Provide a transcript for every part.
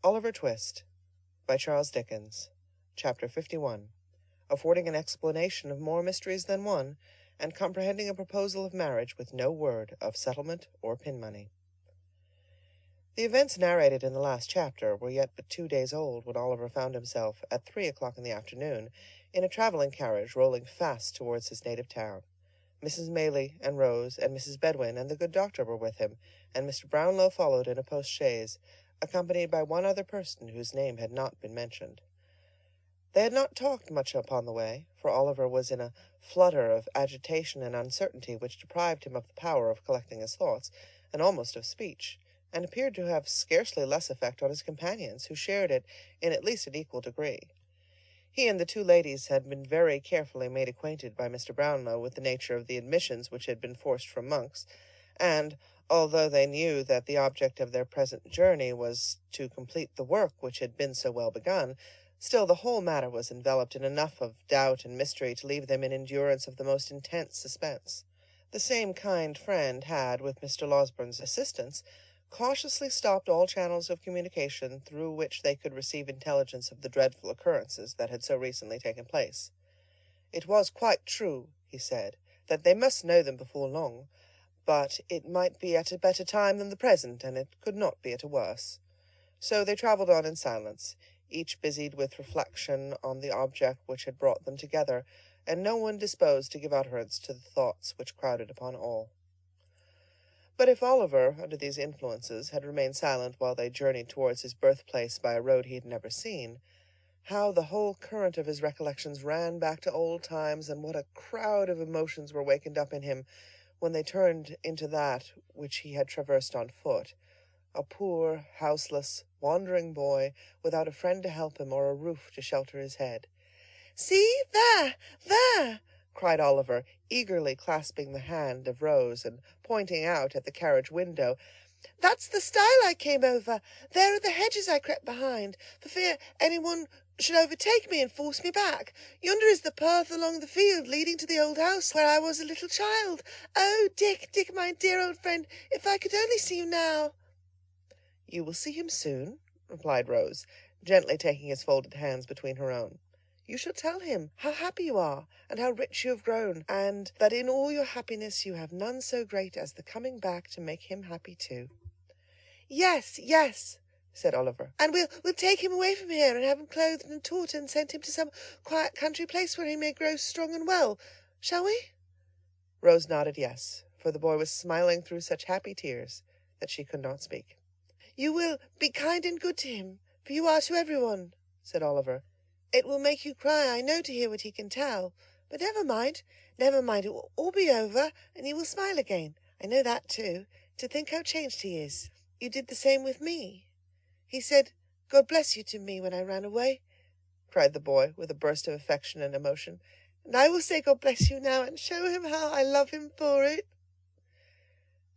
Oliver Twist by Charles Dickens. Chapter 51. Affording an explanation of more mysteries than one, and comprehending a proposal of marriage with no word of settlement or pin money. The events narrated in the last chapter were yet but 2 days old when Oliver found himself, at 3 o'clock in the afternoon, in a travelling carriage rolling fast towards his native town. Mrs. Maylie and Rose and Mrs. Bedwin and the good doctor were with him, and Mr. Brownlow followed in a post-chaise, accompanied by one other person whose name had not been mentioned. They had not talked much upon the way, for Oliver was in a flutter of agitation and uncertainty which deprived him of the power of collecting his thoughts, and almost of speech, and appeared to have scarcely less effect on his companions, who shared it in at least an equal degree. He and the two ladies had been very carefully made acquainted by Mr. Brownlow with the nature of the admissions which had been forced from monks, and, although they knew that the object of their present journey was to complete the work which had been so well begun, still the whole matter was enveloped in enough of doubt and mystery to leave them in endurance of the most intense suspense. The same kind friend had, with Mr. Losbourne's assistance, cautiously stopped all channels of communication through which they could receive intelligence of the dreadful occurrences that had so recently taken place. It was quite true, he said, that they must know them before long, but it might be at a better time than the present, and it could not be at a worse. So they travelled on in silence, each busied with reflection on the object which had brought them together, and no one disposed to give utterance to the thoughts which crowded upon all. But if Oliver, under these influences, had remained silent while they journeyed towards his birthplace by a road he had never seen, how the whole current of his recollections ran back to old times, and what a crowd of emotions were wakened up in him when they turned into that which he had traversed on foot, a poor, houseless, wandering boy, without a friend to help him or a roof to shelter his head. "See, there!" cried Oliver, eagerly clasping the hand of Rose and pointing out at the carriage window. "That's the stile I came over. There are the hedges I crept behind, for fear anyone should overtake me and force me back. Yonder is the path along the field leading to the old house where I was a little child. Oh, Dick, my dear old friend, if I could only see you now!" "You will see him soon," replied Rose, gently taking his folded hands between her own. "You shall tell him how happy you are, and how rich you have grown, and that in all your happiness you have none so great as the coming back to make him happy too." Yes, said Oliver, "and we'll take him away from here, and have him clothed and taught, and send him to some quiet country place where he may grow strong and well. Shall we?" Rose nodded yes, for the boy was smiling through such happy tears that she could not speak. "You will be kind and good to him, for you are to everyone," said Oliver. "It will make you cry, I know, to hear what he can tell. But never mind, it will all be over, and he will smile again. I know that too, to think how changed he is. You did the same with me. He said, 'God bless you,' to me when I ran away," cried the boy, with a burst of affection and emotion. "And I will say 'God bless you' now, and show him how I love him for it."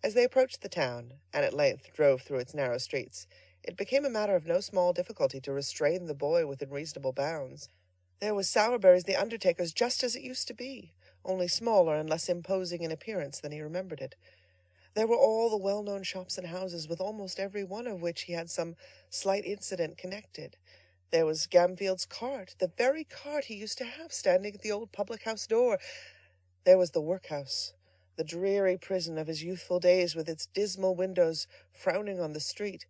As they approached the town, and at length drove through its narrow streets, it became a matter of no small difficulty to restrain the boy within reasonable bounds. There was Sowerberry's the undertaker's just as it used to be, only smaller and less imposing in appearance than he remembered it. There were all the well-known shops and houses, with almost every one of which he had some slight incident connected. There was Gamfield's cart, the very cart he used to have, standing at the old public-house door. There was the workhouse, the dreary prison of his youthful days, with its dismal windows frowning on the street.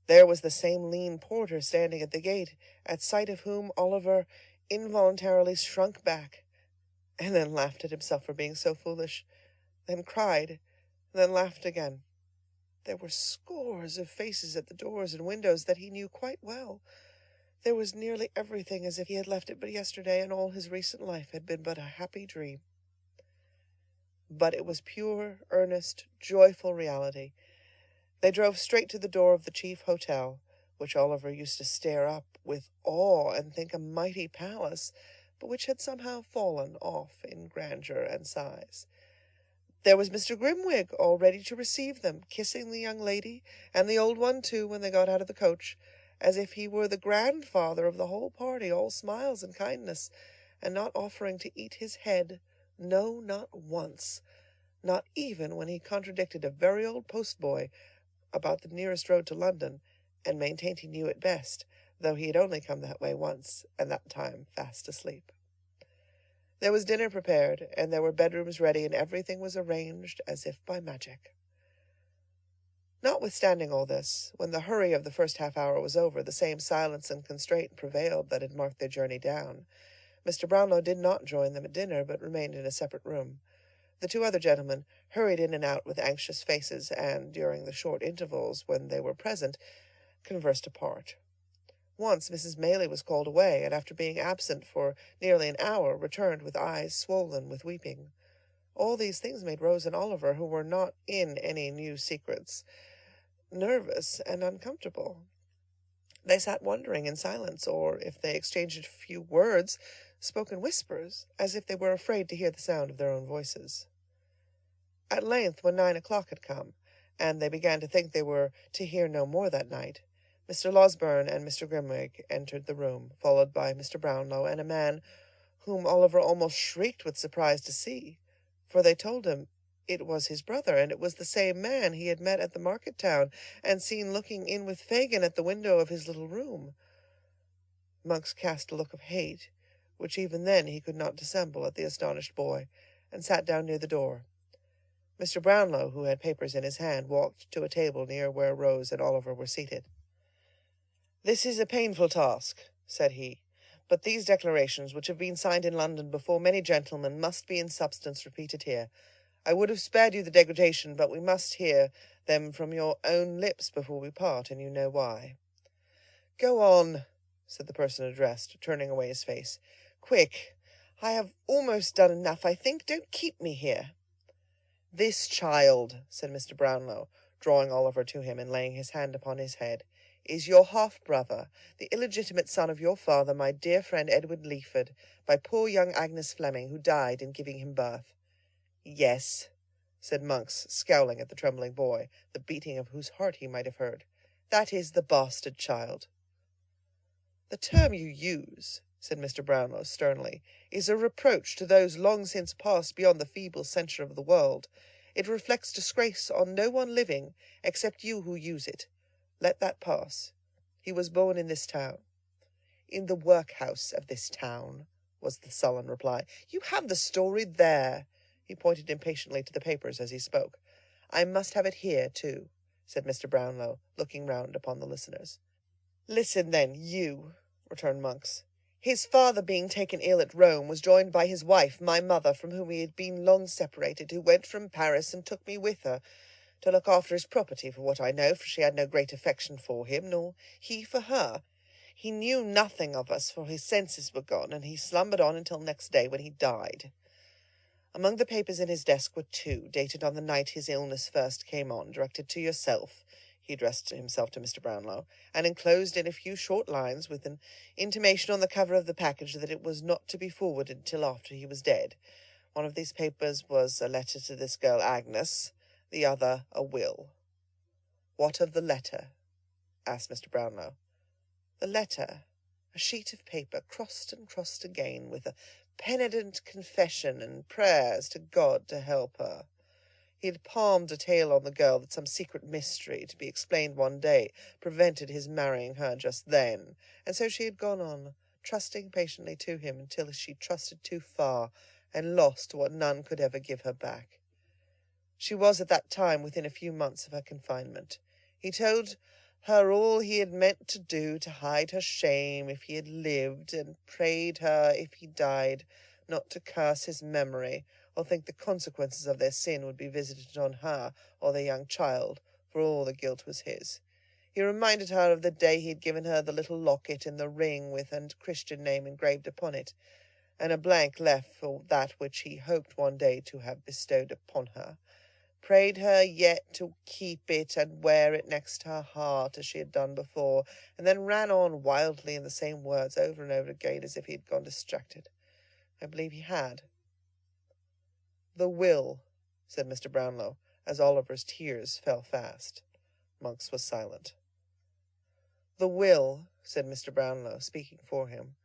There was the same lean porter standing at the gate, at sight of whom Oliver involuntarily shrunk back, and then laughed at himself for being so foolish, then cried, and then laughed again. There were scores of faces at the doors and windows that he knew quite well. There was nearly everything as if he had left it but yesterday, and all his recent life had been but a happy dream. But it was pure, earnest, joyful reality. They drove straight to the door of the chief hotel, which Oliver used to stare up with awe and think a mighty palace, but which had somehow fallen off in grandeur and size. There was Mr. Grimwig, all ready to receive them, kissing the young lady, and the old one too, when they got out of the coach, as if he were the grandfather of the whole party, all smiles and kindness, and not offering to eat his head, no, not once, not even when he contradicted a very old postboy about the nearest road to London, and maintained he knew it best, though he had only come that way once, and that time fast asleep. There was dinner prepared, and there were bedrooms ready, and everything was arranged as if by magic. Notwithstanding all this, when the hurry of the first half-hour was over, the same silence and constraint prevailed that had marked their journey down. Mr. Brownlow did not join them at dinner, but remained in a separate room. The two other gentlemen hurried in and out with anxious faces, and, during the short intervals when they were present, conversed apart. Once Mrs. Maylie was called away, and after being absent for nearly an hour, returned with eyes swollen with weeping. All these things made Rose and Oliver, who were not in any new secrets, nervous and uncomfortable. They sat wondering in silence, or, if they exchanged a few words, spoke in whispers, as if they were afraid to hear the sound of their own voices. At length, when 9 o'clock had come, and they began to think they were to hear no more that night, Mr. Losberne and Mr. Grimwig entered the room, followed by Mr. Brownlow and a man whom Oliver almost shrieked with surprise to see, for they told him it was his brother, and it was the same man he had met at the market-town, and seen looking in with Fagin at the window of his little room. Monks cast a look of hate, which even then he could not dissemble, at the astonished boy, and sat down near the door. Mr. Brownlow, who had papers in his hand, walked to a table near where Rose and Oliver were seated. "This is a painful task," said he, "but these declarations, which have been signed in London before many gentlemen, must be in substance repeated here. I would have spared you the degradation, but we must hear them from your own lips before we part, and you know why." "Go on," said the person addressed, turning away his face. "Quick! I have almost done enough, I think. Don't keep me here." "This child," said Mr. Brownlow, drawing Oliver to him, and laying his hand upon his head, "is your half-brother, the illegitimate son of your father, my dear friend Edward Leeford, by poor young Agnes Fleming, who died in giving him birth." "Yes," said Monks, scowling at the trembling boy, the beating of whose heart he might have heard. "That is the bastard child." "The term you use," said Mr. Brownlow, sternly, "is a reproach to those long since passed beyond the feeble censure of the world. It reflects disgrace on no one living, except you who use it. Let that pass. He was born in this town." "In the workhouse of this town," was the sullen reply. "You have the story there." He pointed impatiently to the papers as he spoke. "I must have it here, too," said Mr. Brownlow, looking round upon the listeners. "Listen, then, you," returned Monks. "His father, being taken ill at Rome, was joined by his wife, my mother, from whom he had been long separated, who went from Paris and took me with her, to look after his property, for what I know, for she had no great affection for him, nor he for her. He knew nothing of us, for his senses were gone, and he slumbered on until next day, when he died. Among the papers in his desk were two, dated on the night his illness first came on, directed to yourself," he addressed himself to Mr. Brownlow, "and enclosed in a few short lines, with an intimation on the cover of the package that it was not to be forwarded till after he was dead. One of these papers was a letter to this girl Agnes, the other a will." "What of the letter?" asked Mr. Brownlow. "The letter, a sheet of paper, crossed and crossed again, with a penitent confession and prayers to God to help her. He had palmed a tale on the girl that some secret mystery, to be explained one day, prevented his marrying her just then, and so she had gone on, trusting patiently to him, until she trusted too far, and lost what none could ever give her back. She was at that time within a few months of her confinement. He told her all he had meant to do to hide her shame if he had lived, and prayed her, if he died, not to curse his memory, or think the consequences of their sin would be visited on her or their young child, for all the guilt was his. He reminded her of the day he had given her the little locket and the ring with her Christian name engraved upon it, and a blank left for that which he hoped one day to have bestowed upon her. Prayed her yet to keep it and wear it next her heart, as she had done before, and then ran on wildly in the same words over and over again, as if he had gone distracted. I believe he had." "The will," said Mr. Brownlow, as Oliver's tears fell fast. Monks was silent. "The will," said Mr. Brownlow, speaking for him,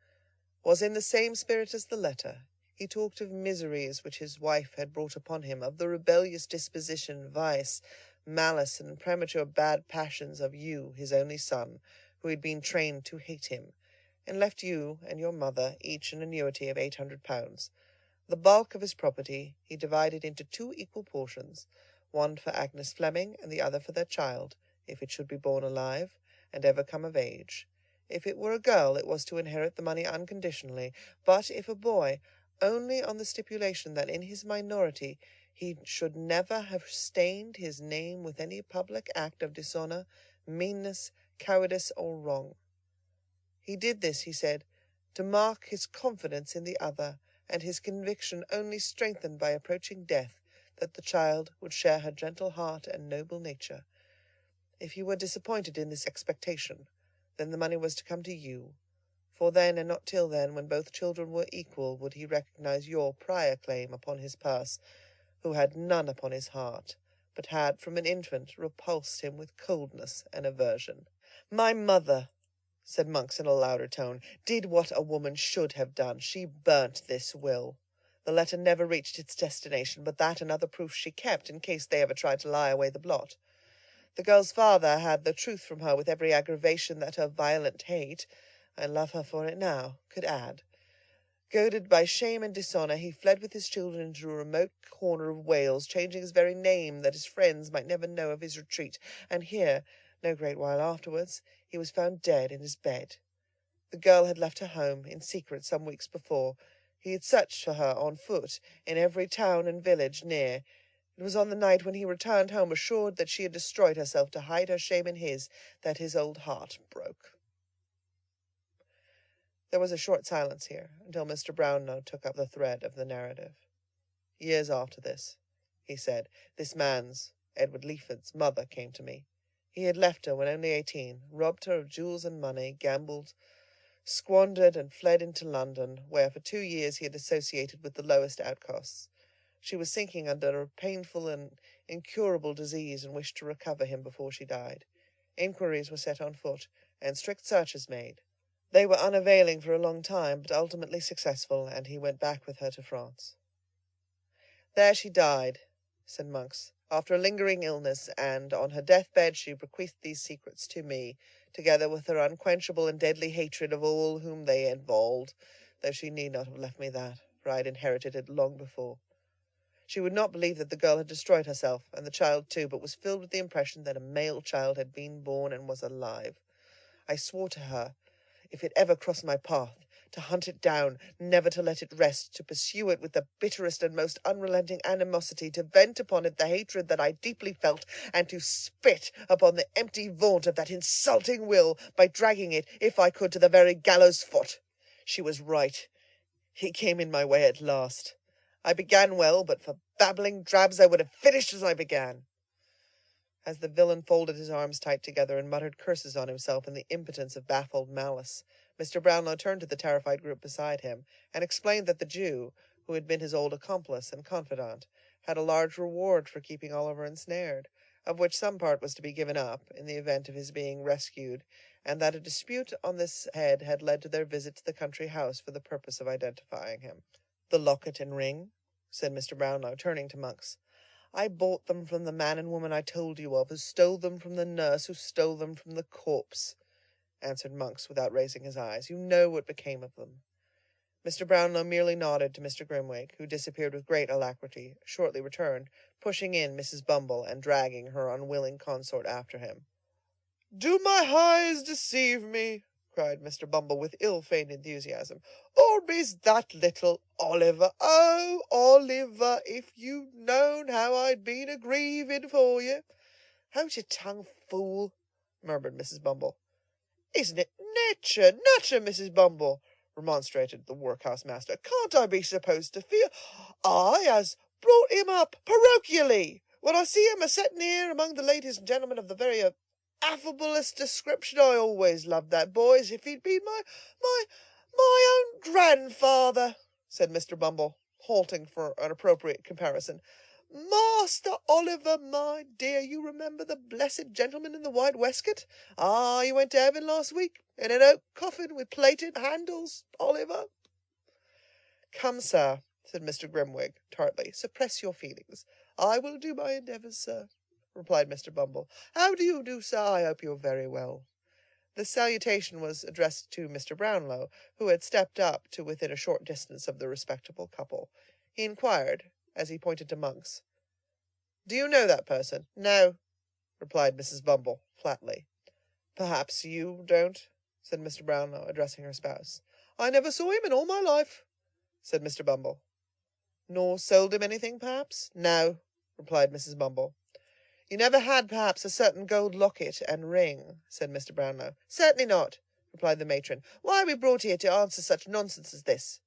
"was in the same spirit as the letter. He talked of miseries which his wife had brought upon him, of the rebellious disposition, vice, malice and premature bad passions of you, his only son, who had been trained to hate him, and left you and your mother each an annuity of £800. The bulk of his property he divided into 2 equal portions, one for Agnes Fleming and the other for their child, if it should be born alive, and ever come of age. If it were a girl, it was to inherit the money unconditionally, but if a boy, only on the stipulation that in his minority he should never have stained his name with any public act of dishonour, meanness, cowardice, or wrong. He did this, he said, to mark his confidence in the other, and his conviction, only strengthened by approaching death, that the child would share her gentle heart and noble nature. If you were disappointed in this expectation, then the money was to come to you, for then, and not till then, when both children were equal, would he recognize your prior claim upon his purse, who had none upon his heart, but had from an infant repulsed him with coldness and aversion. My mother, said Monks in a louder tone, did what a woman should have done. She burnt this will. The letter never reached its destination, but that and other proofs she kept, in case they ever tried to lie away the blot. The girl's father had the truth from her with every aggravation that her violent hate, I love her for it now, could add. Goaded by shame and dishonour, he fled with his children into a remote corner of Wales, changing his very name, that his friends might never know of his retreat, and here, no great while afterwards, he was found dead in his bed. The girl had left her home in secret some weeks before. He had searched for her on foot in every town and village near. It was on the night when he returned home, assured that she had destroyed herself to hide her shame in his, that his old heart broke. There was a short silence here, until Mr. Brownlow took up the thread of the narrative. Years after this, he said, this man's, Edward Leaford's, mother came to me. He had left her when only 18, robbed her of jewels and money, gambled, squandered, and fled into London, where for 2 years he had associated with the lowest outcasts. She was sinking under a painful and incurable disease, and wished to recover him before she died. Inquiries were set on foot, and strict searches made. They were unavailing for a long time, but ultimately successful, and he went back with her to France. There she died, said Monks, after a lingering illness, and on her deathbed she bequeathed these secrets to me, together with her unquenchable and deadly hatred of all whom they involved, though she need not have left me that, for I had inherited it long before. She would not believe that the girl had destroyed herself, and the child too, but was filled with the impression that a male child had been born and was alive. I swore to her, if it ever crossed my path, to hunt it down, never to let it rest, to pursue it with the bitterest and most unrelenting animosity, to vent upon it the hatred that I deeply felt, and to spit upon the empty vaunt of that insulting will, by dragging it, if I could, to the very gallows foot. She was right. He came in my way at last. I began well, but for babbling drabs I would have finished as I began. As the villain folded his arms tight together and muttered curses on himself in the impotence of baffled malice, Mr. Brownlow turned to the terrified group beside him, and explained that the Jew, who had been his old accomplice and confidant, had a large reward for keeping Oliver ensnared, of which some part was to be given up, in the event of his being rescued, and that a dispute on this head had led to their visit to the country house for the purpose of identifying him. The locket and ring, said Mr. Brownlow, turning to Monks. I bought them from the man and woman I told you of, who stole them from the nurse who stole them from the corpse, answered Monks, without raising his eyes. You know what became of them. Mr. Brownlow merely nodded to Mr. Grimwig, who disappeared with great alacrity, shortly returned, pushing in Mrs. Bumble, and dragging her unwilling consort after him. Do my eyes deceive me? Cried Mr. Bumble with ill-feigned enthusiasm. Or is that little Oliver? Oh, Oliver, if you'd known how I'd been a-grieving for you. Hold your tongue, fool, murmured Mrs. Bumble. Isn't it nature, Mrs. Bumble, remonstrated the workhouse master. Can't I be supposed to feel I as brought him up parochially, when I see him a-setting here among the ladies and gentlemen of the very affablest description? I always loved that boy as if he'd been my own grandfather, said Mr. Bumble, halting for an appropriate comparison. Master Oliver, my dear, you remember the blessed gentleman in the white waistcoat? Ah, he went to heaven last week, in an oak coffin with plated handles, Oliver. Come, sir, said Mr. Grimwig, tartly, suppress your feelings. I will do my endeavours, sir. replied Mr. Bumble. "How do you do, sir? I hope you're very well." This salutation was addressed to Mr. Brownlow, who had stepped up to within a short distance of the respectable couple. He inquired, as he pointed to Monks, "Do you know that person?" "No," replied Mrs. Bumble, flatly. "Perhaps you don't," said Mr. Brownlow, addressing her spouse. "I never saw him in all my life," said Mr. Bumble. "Nor sold him anything, perhaps?" "No," replied Mrs. Bumble. "You never had, perhaps, a certain gold locket and ring?" said Mr. Brownlow. "Certainly not," replied the matron. "Why are we brought here to answer such nonsense as this?"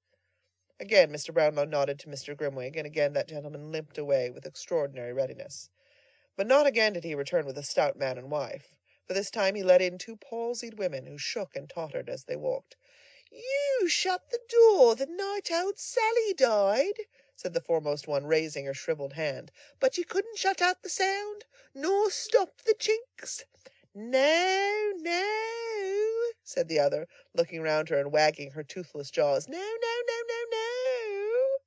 Again Mr. Brownlow nodded to Mr. Grimwig, and again that gentleman limped away with extraordinary readiness. But not again did he return with a stout man and wife, for this time he led in two palsied women, who shook and tottered as they walked. "You shut the door the night old Sally died," said the foremost one, raising her shriveled hand, "but you couldn't shut out the sound, nor stop the chinks." "No, no," said the other, looking round her and wagging her toothless jaws. "No, no, no, no, no.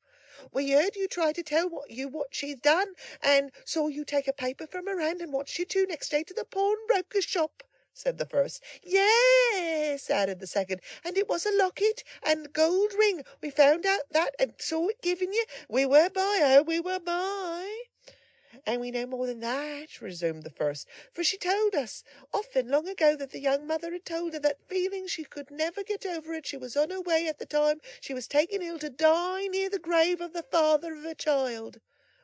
We heard you try to tell what she'd done, and saw you take a paper from her hand and watched you two next day to the pawnbroker's shop," said the first. "Yes," added the second, "and it was a locket and gold ring. We found out that and saw it given you. We were by her, we were by." "And we know more than that," resumed the first, "for she told us often long ago that the young mother had told her that, feeling she could never get over it, she was on her way at the time she was taken ill to die near the grave of the father of her child."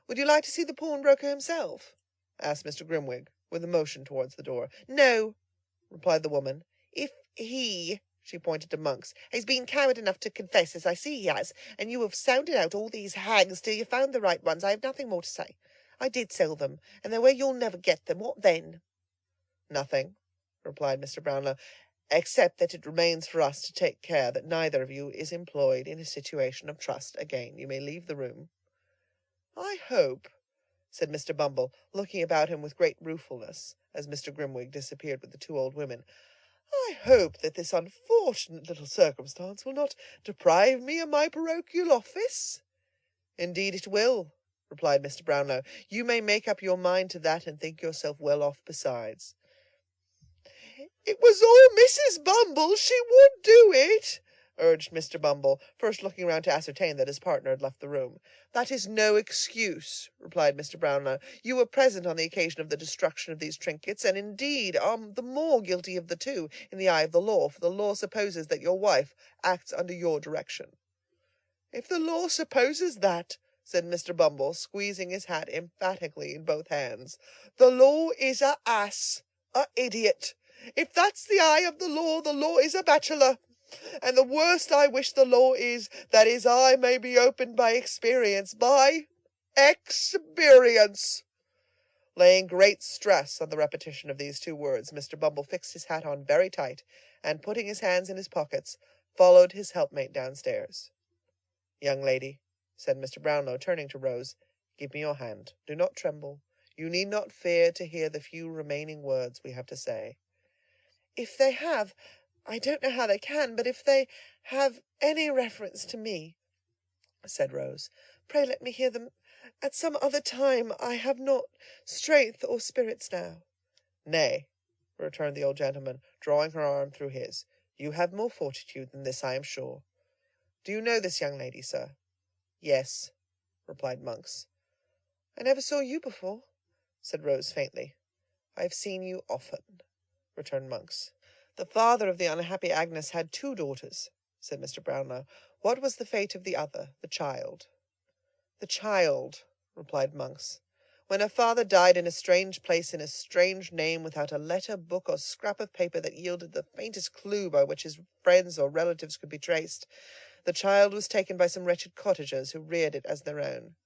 "Would you like to see the pawnbroker himself?" asked Mr. Grimwig, with a motion towards the door. "No," replied the woman. "If he," she pointed to Monks, "has been coward enough to confess, as I see he has, and you have sounded out all these hags till you found the right ones, I have nothing more to say. I did sell them, and they're where you'll never get them. What then?" "Nothing," replied Mr. Brownlow, "except that it remains for us to take care that neither of you is employed in a situation of trust again. You may leave the room." "I hope," said Mr. Bumble, looking about him with great ruefulness, as Mr. Grimwig disappeared with the two old women, "I hope that this unfortunate little circumstance will not deprive me of my parochial office." "Indeed it will," replied Mr. Brownlow. "You may make up your mind to that, and think yourself well off besides." "It was all Mrs. Bumble. She would do it," urged Mr. Bumble, first looking round to ascertain that his partner had left the room. "That is no excuse," replied Mr. Brownlow. "You were present on the occasion of the destruction of these trinkets, and indeed are the more guilty of the two, in the eye of the law, for the law supposes that your wife acts under your direction." "If the law supposes that," said Mr. Bumble, squeezing his hat emphatically in both hands, "the law is a ass, a idiot. If that's the eye of the law is a bachelor. And the worst I wish the law is, that his eye may be opened by experience. By experience." Laying great stress on the repetition of these two words, Mr. Bumble fixed his hat on very tight, and, putting his hands in his pockets, followed his helpmate downstairs. "Young lady," said Mr. Brownlow, turning to Rose, "give me your hand. Do not tremble. You need not fear to hear the few remaining words we have to say." "If they have, I don't know how they can, but if they have any reference to me," said Rose, "pray let me hear them at some other time. I have not strength or spirits now." "Nay," returned the old gentleman, drawing her arm through his, "you have more fortitude than this, I am sure. Do you know this young lady, sir?" "Yes," replied Monks. "I never saw you before," said Rose faintly. "I have seen you often," returned Monks. "The father of the unhappy Agnes had two daughters," said Mr. Brownlow. "What was the fate of the other, the child?" "The child," replied Monks, "when her father died in a strange place, in a strange name, without a letter, book, or scrap of paper that yielded the faintest clue by which his friends or relatives could be traced, the child was taken by some wretched cottagers, who reared it as their own."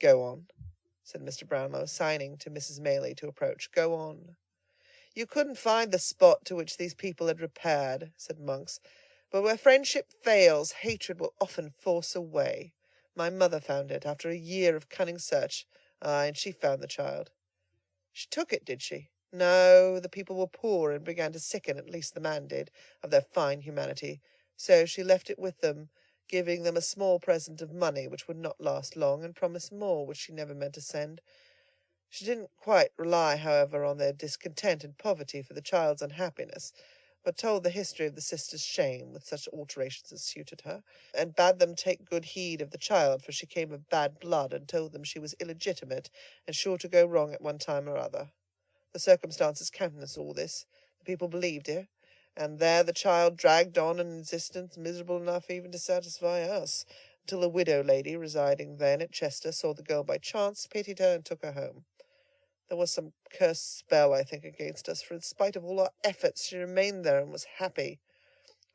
"Go on," said Mr. Brownlow, signing to Mrs. Maylie to approach. "Go on." "You couldn't find the spot to which these people had repaired," said Monks, "but where friendship fails, hatred will often force a way. My mother found it, after a year of cunning search. Aye, and she found the child." "She took it, did she?" "No, the people were poor, and began to sicken, at least the man did, of their fine humanity. So she left it with them, giving them a small present of money, which would not last long, and promised more, which she never meant to send. She didn't quite rely, however, on their discontent and poverty for the child's unhappiness, but told the history of the sisters' shame, with such alterations as suited her, and bade them take good heed of the child, for she came of bad blood, and told them she was illegitimate, and sure to go wrong at one time or other. The circumstances countenanced all this. The people believed her, and there the child dragged on an existence miserable enough even to satisfy us, until a widow lady, residing then at Chester, saw the girl by chance, pitied her, and took her home. There was some cursed spell, I think, against us, for in spite of all our efforts she remained there and was happy.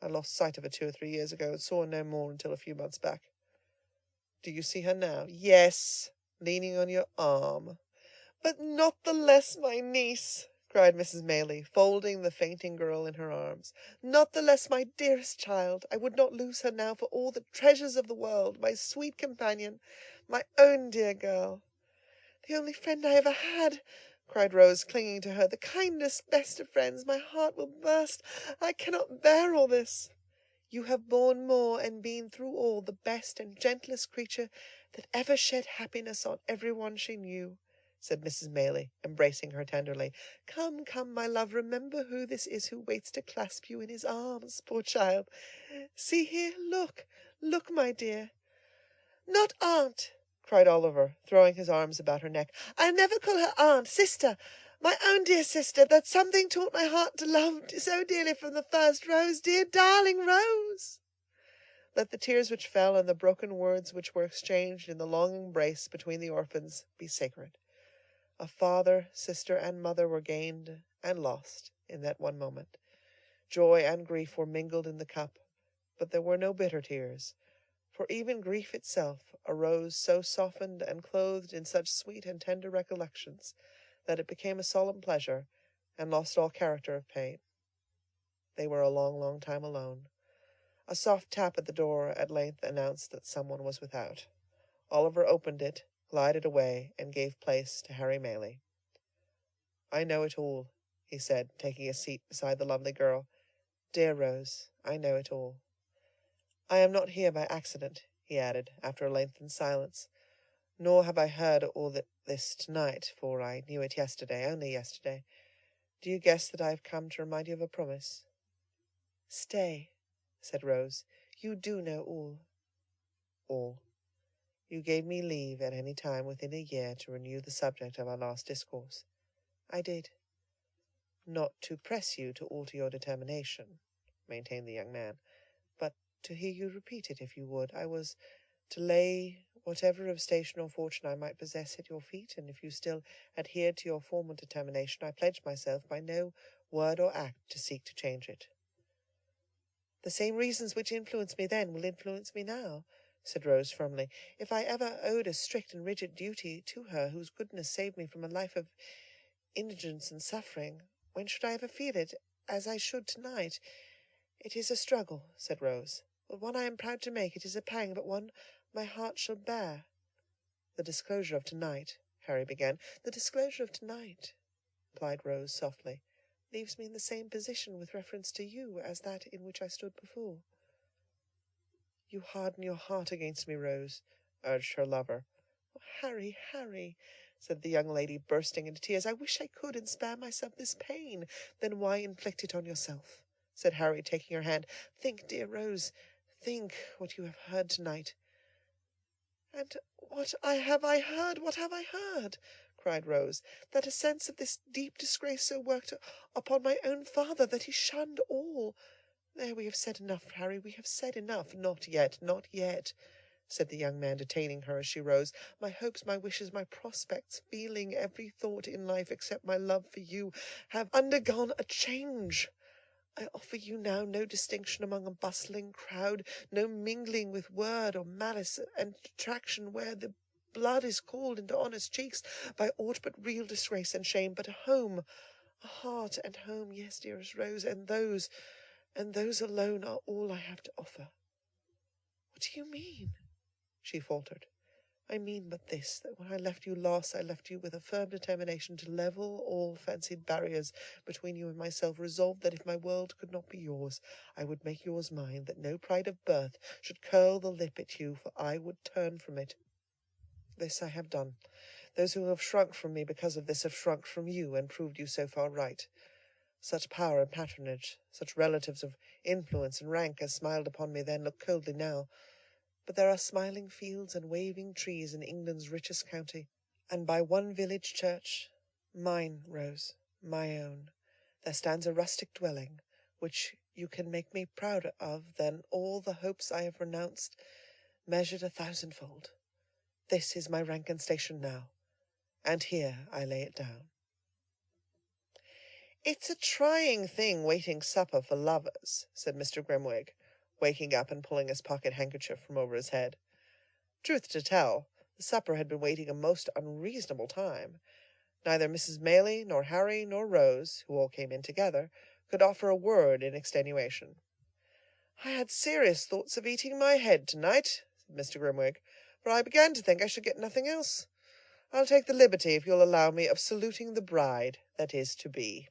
I lost sight of her 2 or 3 years ago, and saw her no more until a few months back. Do you see her now? Yes, leaning on your arm. But not the less my niece, cried Mrs. Maylie, folding the fainting girl in her arms. Not the less my dearest child. I would not lose her now for all the treasures of the world. My sweet companion, my own dear girl. The only friend I ever had, cried Rose, clinging to her. The kindest, best of friends. My heart will burst. I cannot bear all this. You have borne more and been through all the best and gentlest creature that ever shed happiness on every one she knew, said Mrs. Maylie, embracing her tenderly. Come, come, my love, remember who this is who waits to clasp you in his arms, poor child. See here, look, my dear. Not aunt, cried Oliver, throwing his arms about her neck. I never call her aunt. Sister, my own dear sister, that something taught my heart to love so dearly from the first. Rose, dear, darling Rose. Let the tears which fell and the broken words which were exchanged in the long embrace between the orphans be sacred. A father, sister, and mother were gained and lost in that one moment. Joy and grief were mingled in the cup, but there were no bitter tears, for even grief itself arose so softened and clothed in such sweet and tender recollections that it became a solemn pleasure, and lost all character of pain. They were a long, long time alone. A soft tap at the door at length announced that someone was without. Oliver opened it, glided away, and gave place to Harry Maylie. I know it all, he said, taking a seat beside the lovely girl. Dear Rose, I know it all. I am not here by accident, he added, after a lengthened silence, nor have I heard all this tonight, for I knew it yesterday, only yesterday. Do you guess that I have come to remind you of a promise? Stay, said Rose. You do know all. All. You gave me leave at any time within a year to renew the subject of our last discourse. I did. Not to press you to alter your determination, maintained the young man, but to hear you repeat it, if you would. I was to lay whatever of station or fortune I might possess at your feet, and if you still adhered to your former determination, I pledged myself by no word or act to seek to change it. The same reasons which influenced me then will influence me now, said Rose firmly. If I ever owed a strict and rigid duty to her whose goodness saved me from a life of indigence and suffering, when should I ever feel it, as I should tonight? It is a struggle, said Rose, but one I am proud to make. It is a pang, but one my heart shall bear. The disclosure of tonight, Harry began. The disclosure of tonight, replied Rose softly, leaves me in the same position with reference to you as that in which I stood before. You harden your heart against me, Rose, urged her lover. Oh, Harry, Harry, said the young lady, bursting into tears, I wish I could and spare myself this pain. Then why inflict it on yourself? Said Harry, taking her hand. Think, dear Rose, think what you have heard tonight. And what have I heard? What have I heard? Cried Rose. That a sense of this deep disgrace so worked upon my own father that he shunned all. There, we have said enough, Harry, we have said enough. Not yet, not yet, said the young man, detaining her as she rose. My hopes, my wishes, my prospects, feeling, every thought in life except my love for you, have undergone a change. I offer you now no distinction among a bustling crowd, no mingling with word or malice and detraction where the blood is called into honest cheeks by aught but real disgrace and shame, but a home, a heart and home, yes, dearest Rose, and those alone are all I have to offer. What do you mean? She faltered. I mean but this, that when I left you last, I left you with a firm determination to level all fancied barriers between you and myself, resolved that if my world could not be yours, I would make yours mine, that no pride of birth should curl the lip at you, for I would turn from it. This I have done. Those who have shrunk from me because of this have shrunk from you, and proved you so far right. Such power and patronage, such relatives of influence and rank as smiled upon me then, look coldly now. But there are smiling fields and waving trees in England's richest county, and by one village church, mine, Rose, my own, there stands a rustic dwelling, which you can make me prouder of than all the hopes I have renounced, measured 1,000-fold. This is my rank and station now, and here I lay it down. "It's a trying thing waiting supper for lovers," said Mr. Grimwig, waking up and pulling his pocket-handkerchief from over his head. Truth to tell, the supper had been waiting a most unreasonable time. Neither Mrs. Maylie, nor Harry, nor Rose, who all came in together, could offer a word in extenuation. "I had serious thoughts of eating my head tonight," said Mr. Grimwig, "for I began to think I should get nothing else. I'll take the liberty, if you'll allow me, of saluting the bride that is to be."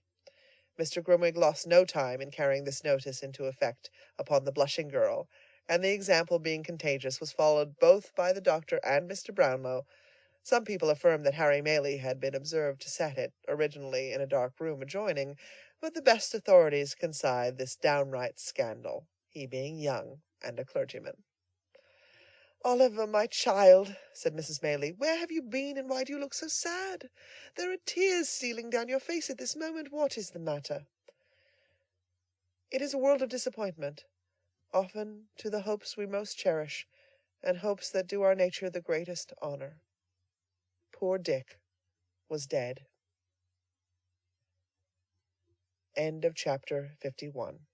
Mr. Grimwig lost no time in carrying this notice into effect upon the blushing girl, and the example being contagious, was followed both by the doctor and Mr. Brownlow. Some people affirm that Harry Maylie had been observed to set it, originally in a dark room adjoining, but the best authorities consider this downright scandal, he being young and a clergyman. "Oliver, my child," said Mrs. Maylie, "where have you been, and why do you look so sad? There are tears stealing down your face at this moment. What is the matter?" "It is a world of disappointment, often to the hopes we most cherish, and hopes that do our nature the greatest honor. Poor Dick was dead." End of chapter 51.